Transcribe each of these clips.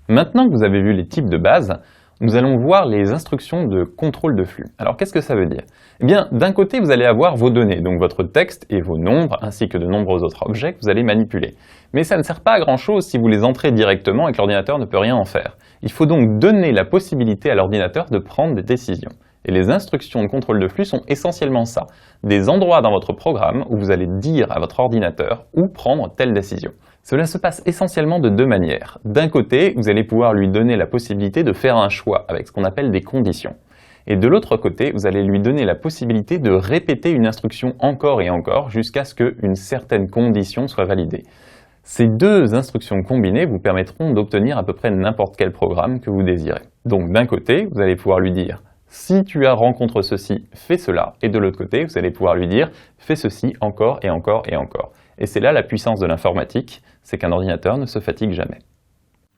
Maintenant que vous avez vu les types de base, nous allons voir les instructions de contrôle de flux. Alors qu'est-ce que ça veut dire? Eh bien, d'un côté, vous allez avoir vos données, donc votre texte et vos nombres, ainsi que de nombreux autres objets que vous allez manipuler. Mais ça ne sert pas à grand-chose si vous les entrez directement et que l'ordinateur ne peut rien en faire. Il faut donc donner la possibilité à l'ordinateur de prendre des décisions. Et les instructions de contrôle de flux sont essentiellement ça, des endroits dans votre programme où vous allez dire à votre ordinateur où prendre telle décision. Cela se passe essentiellement de deux manières. D'un côté, vous allez pouvoir lui donner la possibilité de faire un choix avec ce qu'on appelle des conditions. Et de l'autre côté, vous allez lui donner la possibilité de répéter une instruction encore et encore jusqu'à ce qu'une certaine condition soit validée. Ces deux instructions combinées vous permettront d'obtenir à peu près n'importe quel programme que vous désirez. Donc d'un côté, vous allez pouvoir lui dire « si tu rencontres ceci, fais cela » et de l'autre côté, vous allez pouvoir lui dire « fais ceci encore et encore et encore ». Et c'est là la puissance de l'informatique, c'est qu'un ordinateur ne se fatigue jamais.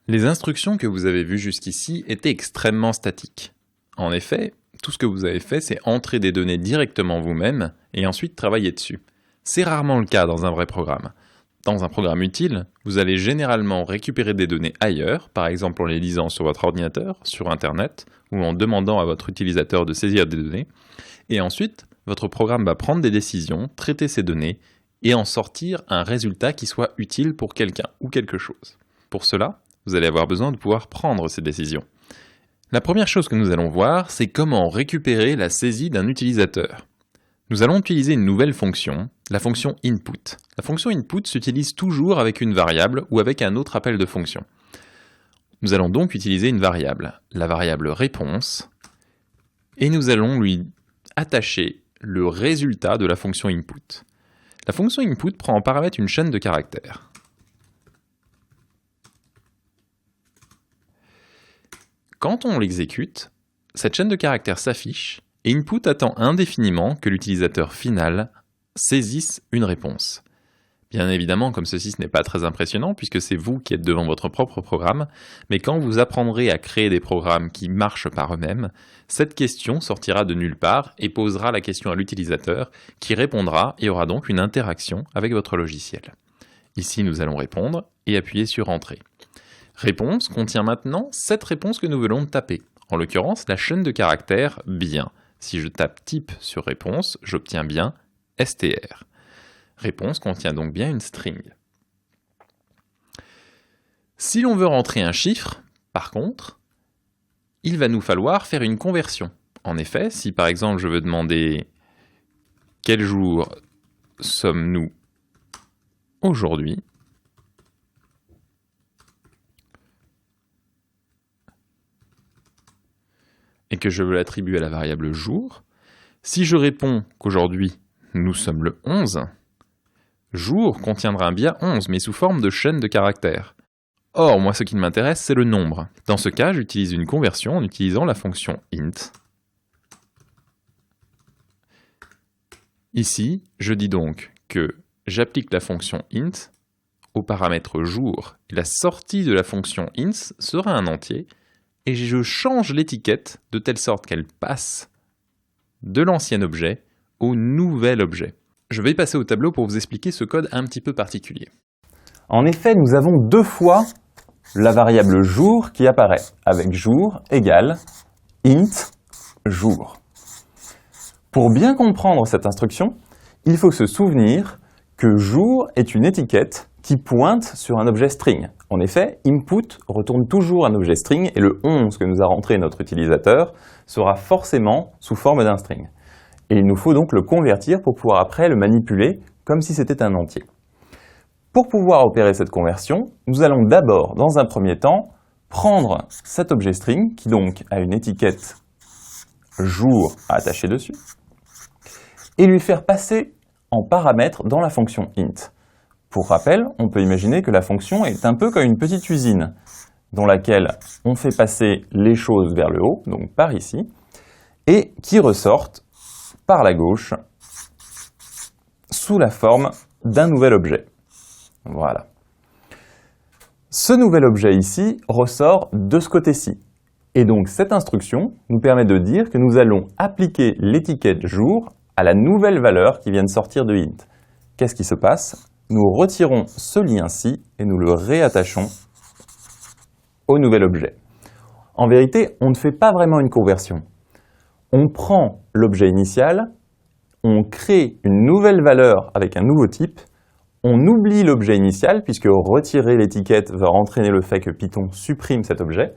Les instructions que vous avez vues jusqu'ici étaient extrêmement statiques. En effet, tout ce que vous avez fait, c'est entrer des données directement vous-même et ensuite travailler dessus. C'est rarement le cas dans un vrai programme. Dans un programme utile, vous allez généralement récupérer des données ailleurs, par exemple en les lisant sur votre ordinateur, sur Internet, ou en demandant à votre utilisateur de saisir des données, et ensuite, votre programme va prendre des décisions, traiter ces données, et en sortir un résultat qui soit utile pour quelqu'un ou quelque chose. Pour cela, vous allez avoir besoin de pouvoir prendre ces décisions. La première chose que nous allons voir, c'est comment récupérer la saisie d'un utilisateur. Nous allons utiliser une nouvelle fonction, la fonction input. La fonction input s'utilise toujours avec une variable ou avec un autre appel de fonction. Nous allons donc utiliser une variable, la variable réponse, et nous allons lui attacher le résultat de la fonction input. La fonction input prend en paramètre une chaîne de caractères. Quand on l'exécute, cette chaîne de caractères s'affiche et input attend indéfiniment que l'utilisateur final saisisse une réponse. Bien évidemment, comme ceci, ce n'est pas très impressionnant puisque c'est vous qui êtes devant votre propre programme, mais quand vous apprendrez à créer des programmes qui marchent par eux-mêmes, cette question sortira de nulle part et posera la question à l'utilisateur qui répondra et aura donc une interaction avec votre logiciel. Ici, nous allons répondre et appuyer sur Entrée. Réponse contient maintenant cette réponse que nous venons de taper, en l'occurrence la chaîne de caractères bien. Si je tape type sur réponse, j'obtiens bien str. Réponse contient donc bien une string. Si l'on veut rentrer un chiffre, par contre, il va nous falloir faire une conversion. En effet, si par exemple je veux demander quel jour sommes-nous aujourd'hui, et que je veux l'attribuer à la variable jour, si je réponds qu'aujourd'hui nous sommes le 11, jour contiendra bien 11, mais sous forme de chaîne de caractères. Or, moi, ce qui m'intéresse, c'est le nombre. Dans ce cas, j'utilise une conversion en utilisant la fonction int. Ici, je dis donc que j'applique la fonction int au paramètre jour. Et la sortie de la fonction int sera un entier, et je change l'étiquette de telle sorte qu'elle passe de l'ancien objet au nouvel objet. Je vais passer au tableau pour vous expliquer ce code un petit peu particulier. En effet, nous avons deux fois la variable jour qui apparaît, avec jour égale int jour. Pour bien comprendre cette instruction, il faut se souvenir que jour est une étiquette qui pointe sur un objet string. En effet, input retourne toujours un objet string et le 11 que nous a rentré notre utilisateur sera forcément sous forme d'un string. Et il nous faut donc le convertir pour pouvoir après le manipuler comme si c'était un entier. Pour pouvoir opérer cette conversion, nous allons d'abord, dans un premier temps, prendre cet objet string qui donc a une étiquette jour attachée dessus et lui faire passer en paramètre dans la fonction int. Pour rappel, on peut imaginer que la fonction est un peu comme une petite usine dans laquelle on fait passer les choses vers le haut, donc par ici, et qui ressortent par la gauche sous la forme d'un nouvel objet. Voilà. Ce nouvel objet ici ressort de ce côté-ci. Et donc cette instruction nous permet de dire que nous allons appliquer l'étiquette jour à la nouvelle valeur qui vient de sortir de int. Qu'est-ce qui se passe? Nous retirons ce lien-ci et nous le réattachons au nouvel objet. En vérité, on ne fait pas vraiment une conversion. On prend l'objet initial, on crée une nouvelle valeur avec un nouveau type, on oublie l'objet initial puisque retirer l'étiquette va entraîner le fait que Python supprime cet objet,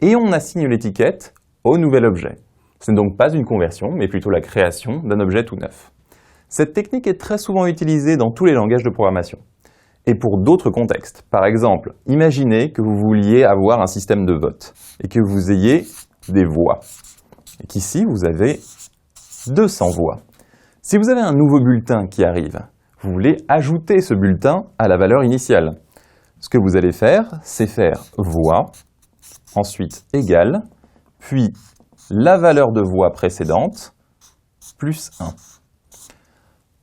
et on assigne l'étiquette au nouvel objet. Ce n'est donc pas une conversion, mais plutôt la création d'un objet tout neuf. Cette technique est très souvent utilisée dans tous les langages de programmation. Et pour d'autres contextes, par exemple, imaginez que vous vouliez avoir un système de vote et que vous ayez des voix. Et qu'ici, vous avez 200 voix. Si vous avez un nouveau bulletin qui arrive, vous voulez ajouter ce bulletin à la valeur initiale. Ce que vous allez faire, c'est faire voix, ensuite égale, puis la valeur de voix précédente, plus 1.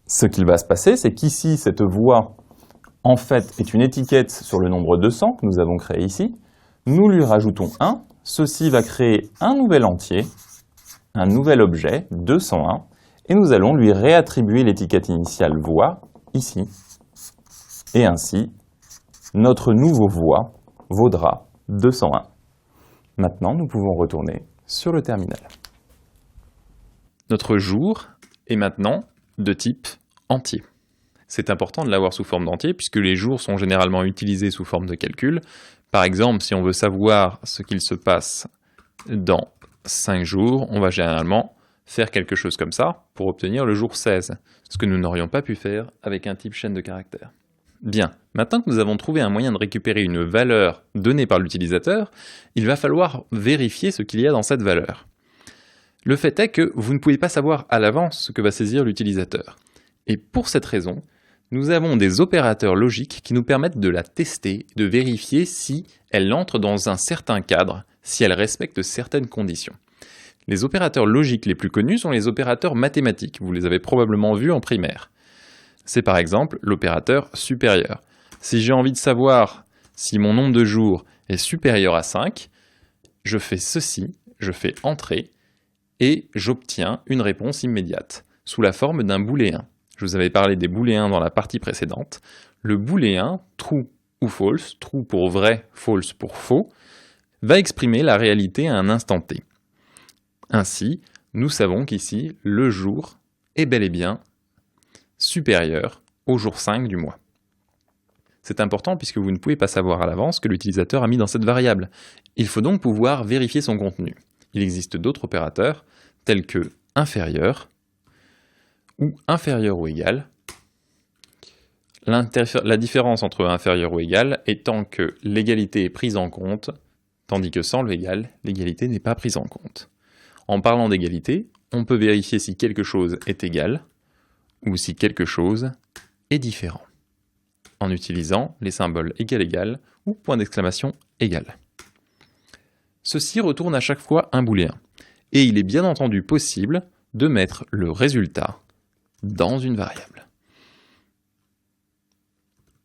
Ce qu'il va se passer, c'est qu'ici, cette voix, en fait, est une étiquette sur le nombre 200 que nous avons créé ici. Nous lui rajoutons 1. Ceci va créer un nouvel entier, un nouvel objet, 201, et nous allons lui réattribuer l'étiquette initiale voix, ici. Et ainsi, notre nouveau voix vaudra 201. Maintenant, nous pouvons retourner sur le terminal. Notre jour est maintenant de type entier. C'est important de l'avoir sous forme d'entier puisque les jours sont généralement utilisés sous forme de calcul. Par exemple, si on veut savoir ce qu'il se passe dans 5 jours, on va généralement faire quelque chose comme ça pour obtenir le jour 16, ce que nous n'aurions pas pu faire avec un type chaîne de caractères. Bien, maintenant que nous avons trouvé un moyen de récupérer une valeur donnée par l'utilisateur, il va falloir vérifier ce qu'il y a dans cette valeur. Le fait est que vous ne pouvez pas savoir à l'avance ce que va saisir l'utilisateur. Et pour cette raison, nous avons des opérateurs logiques qui nous permettent de la tester, de vérifier si elle entre dans un certain cadre, si elle respecte certaines conditions. Les opérateurs logiques les plus connus sont les opérateurs mathématiques, vous les avez probablement vus en primaire. C'est par exemple l'opérateur supérieur. Si j'ai envie de savoir si mon nombre de jours est supérieur à 5, je fais ceci, je fais entrer, et j'obtiens une réponse immédiate, sous la forme d'un booléen. Je vous avais parlé des booléens dans la partie précédente. Le booléen, true ou false, true pour vrai, false pour faux, va exprimer la réalité à un instant T. Ainsi, nous savons qu'ici, le jour est bel et bien supérieur au jour 5 du mois. C'est important puisque vous ne pouvez pas savoir à l'avance ce que l'utilisateur a mis dans cette variable. Il faut donc pouvoir vérifier son contenu. Il existe d'autres opérateurs, tels que inférieur ou inférieur ou égal. La différence entre inférieur ou égal étant que l'égalité est prise en compte, tandis que sans le égal, l'égalité n'est pas prise en compte. En parlant d'égalité, on peut vérifier si quelque chose est égal ou si quelque chose est différent, en utilisant les symboles égal ou point d'exclamation égal. Ceci retourne à chaque fois un booléen, et il est bien entendu possible de mettre le résultat dans une variable.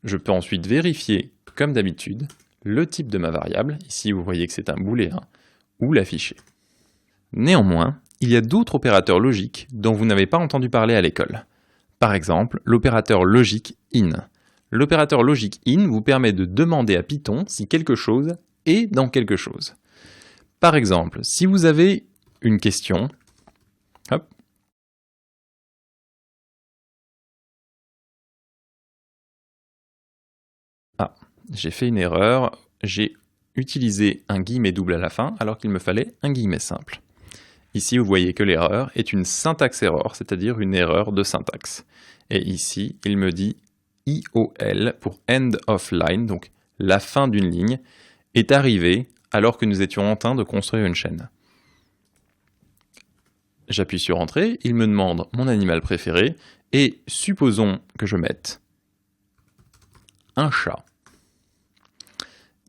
Je peux ensuite vérifier, comme d'habitude, le type de ma variable, ici vous voyez que c'est un booléen, ou l'afficher. Néanmoins, il y a d'autres opérateurs logiques dont vous n'avez pas entendu parler à l'école. Par exemple, l'opérateur logique in. L'opérateur logique in vous permet de demander à Python si quelque chose est dans quelque chose. Par exemple, si vous avez une question, hop, j'ai fait une erreur, j'ai utilisé un guillemet double à la fin alors qu'il me fallait un guillemet simple. Ici, vous voyez que l'erreur est une syntaxe error, c'est-à-dire une erreur de syntaxe. Et ici, il me dit IOL pour end of line, donc la fin d'une ligne, est arrivée alors que nous étions en train de construire une chaîne. J'appuie sur Entrée, il me demande mon animal préféré, et supposons que je mette un chat.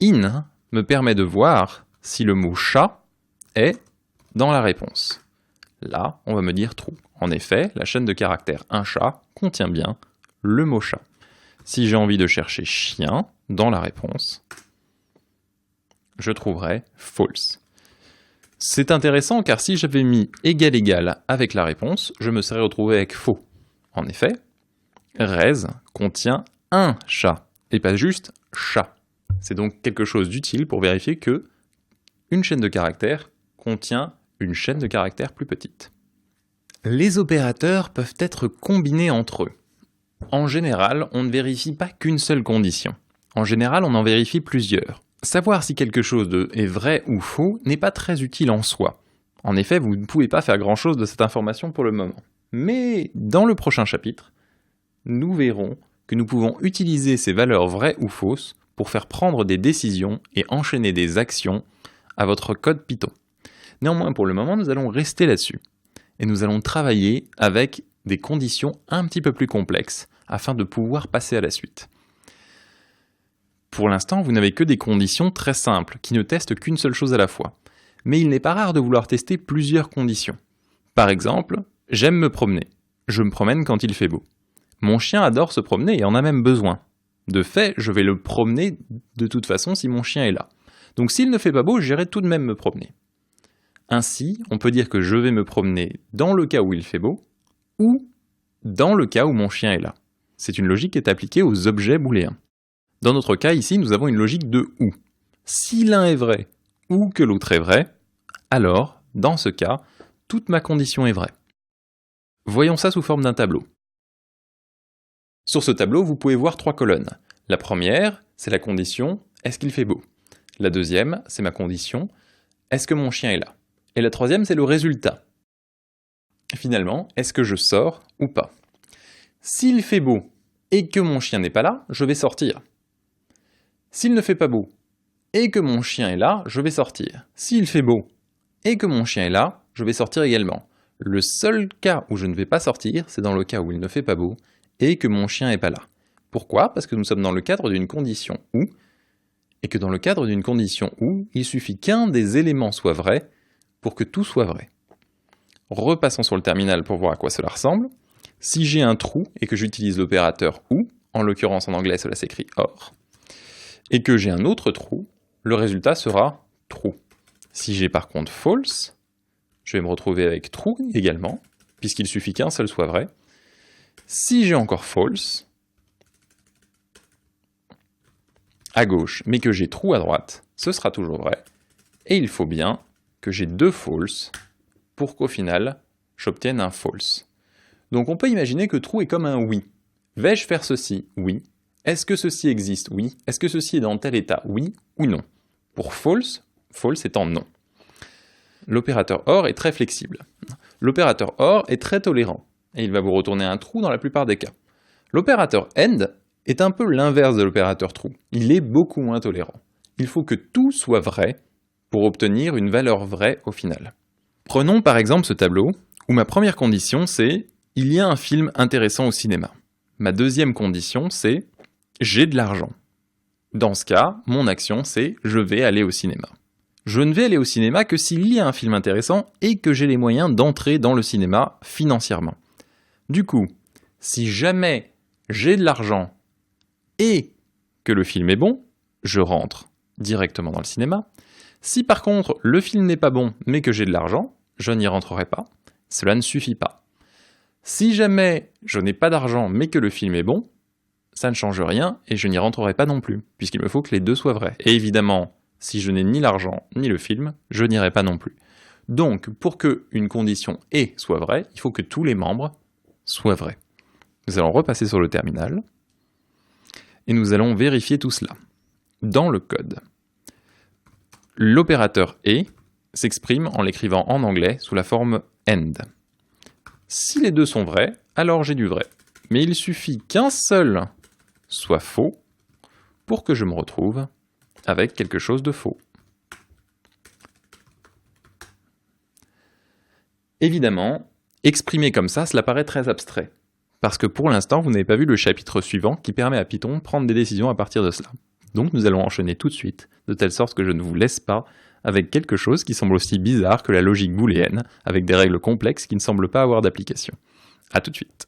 In me permet de voir si le mot chat est dans la réponse. Là, on va me dire true. En effet, la chaîne de caractères un chat contient bien le mot chat. Si j'ai envie de chercher chien dans la réponse, je trouverai false. C'est intéressant car si j'avais mis égal avec la réponse, je me serais retrouvé avec faux. En effet, res contient un chat et pas juste chat. C'est donc quelque chose d'utile pour vérifier que une chaîne de caractères contient une chaîne de caractères plus petite. Les opérateurs peuvent être combinés entre eux. En général, on ne vérifie pas qu'une seule condition. En général, on en vérifie plusieurs. Savoir si quelque chose est vrai ou faux n'est pas très utile en soi. En effet, vous ne pouvez pas faire grand-chose de cette information pour le moment. Mais dans le prochain chapitre, nous verrons que nous pouvons utiliser ces valeurs vraies ou fausses pour faire prendre des décisions et enchaîner des actions à votre code Python. Néanmoins, pour le moment, nous allons rester là-dessus. Et nous allons travailler avec des conditions un petit peu plus complexes afin de pouvoir passer à la suite. Pour l'instant, vous n'avez que des conditions très simples qui ne testent qu'une seule chose à la fois. Mais il n'est pas rare de vouloir tester plusieurs conditions. Par exemple, j'aime me promener. Je me promène quand il fait beau. Mon chien adore se promener et en a même besoin. De fait, je vais le promener de toute façon si mon chien est là. Donc s'il ne fait pas beau, j'irai tout de même me promener. Ainsi, on peut dire que je vais me promener dans le cas où il fait beau, ou dans le cas où mon chien est là. C'est une logique qui est appliquée aux objets booléens. Dans notre cas ici, nous avons une logique de ou. Si l'un est vrai ou que l'autre est vrai, alors, dans ce cas, toute ma condition est vraie. Voyons ça sous forme d'un tableau. Sur ce tableau, vous pouvez voir 3 colonnes. La première, c'est la condition « est-ce qu'il fait beau ?» La deuxième, c'est ma condition « est-ce que mon chien est là ?» Et la troisième, c'est le résultat. Finalement, est-ce que je sors ou pas? S'il fait beau et que mon chien n'est pas là, je vais sortir. S'il ne fait pas beau et que mon chien est là, je vais sortir. S'il fait beau et que mon chien est là, je vais sortir également. Le seul cas où je ne vais pas sortir, c'est dans le cas où il ne fait pas beau et que mon chien n'est pas là. Pourquoi? Parce que nous sommes dans le cadre d'une condition où, et que dans le cadre d'une condition où, il suffit qu'un des éléments soit vrai pour que tout soit vrai. Repassons sur le terminal pour voir à quoi cela ressemble. Si j'ai un trou et que j'utilise l'opérateur OU, en l'occurrence en anglais cela s'écrit OR, et que j'ai un autre trou, le résultat sera true. Si j'ai par contre false, je vais me retrouver avec true également, puisqu'il suffit qu'un seul soit vrai. Si j'ai encore false, à gauche, mais que j'ai true à droite, ce sera toujours vrai. Et il faut bien que j'ai 2 false pour qu'au final, j'obtienne un false. Donc on peut imaginer que true est comme un oui. Vais-je faire ceci? Oui. Est-ce que ceci existe? Oui. Est-ce que ceci est dans tel état? Oui ou non. Pour false, false étant non. L'opérateur OR est très flexible. L'opérateur OR est très tolérant, et il va vous retourner un true dans la plupart des cas. L'opérateur AND est un peu l'inverse de l'opérateur true. Il est beaucoup moins tolérant. Il faut que tout soit vrai pour obtenir une valeur vraie au final. Prenons par exemple ce tableau, où ma première condition c'est « il y a un film intéressant au cinéma ». Ma deuxième condition c'est « j'ai de l'argent ». Dans ce cas, mon action c'est « je vais aller au cinéma ». Je ne vais aller au cinéma que s'il y a un film intéressant et que j'ai les moyens d'entrer dans le cinéma financièrement. Du coup, si jamais j'ai de l'argent et que le film est bon, je rentre directement dans le cinéma. Si par contre le film n'est pas bon mais que j'ai de l'argent, je n'y rentrerai pas. Cela ne suffit pas. Si jamais je n'ai pas d'argent mais que le film est bon, ça ne change rien et je n'y rentrerai pas non plus, puisqu'il me faut que les deux soient vrais. Et évidemment, si je n'ai ni l'argent ni le film, je n'irai pas non plus. Donc, pour qu'une condition « et » soit vraie, il faut que tous les membres soient vrais. Nous allons repasser sur le terminal et nous allons vérifier tout cela. Dans le code, l'opérateur « et » s'exprime en l'écrivant en anglais sous la forme « AND ». Si les deux sont vrais, alors j'ai du vrai. Mais il suffit qu'un seul soit faux pour que je me retrouve avec quelque chose de faux. Évidemment, exprimé comme ça, cela paraît très abstrait. Parce que pour l'instant, vous n'avez pas vu le chapitre suivant qui permet à Python de prendre des décisions à partir de cela. Donc nous allons enchaîner tout de suite, de telle sorte que je ne vous laisse pas avec quelque chose qui semble aussi bizarre que la logique booléenne, avec des règles complexes qui ne semblent pas avoir d'application. À tout de suite.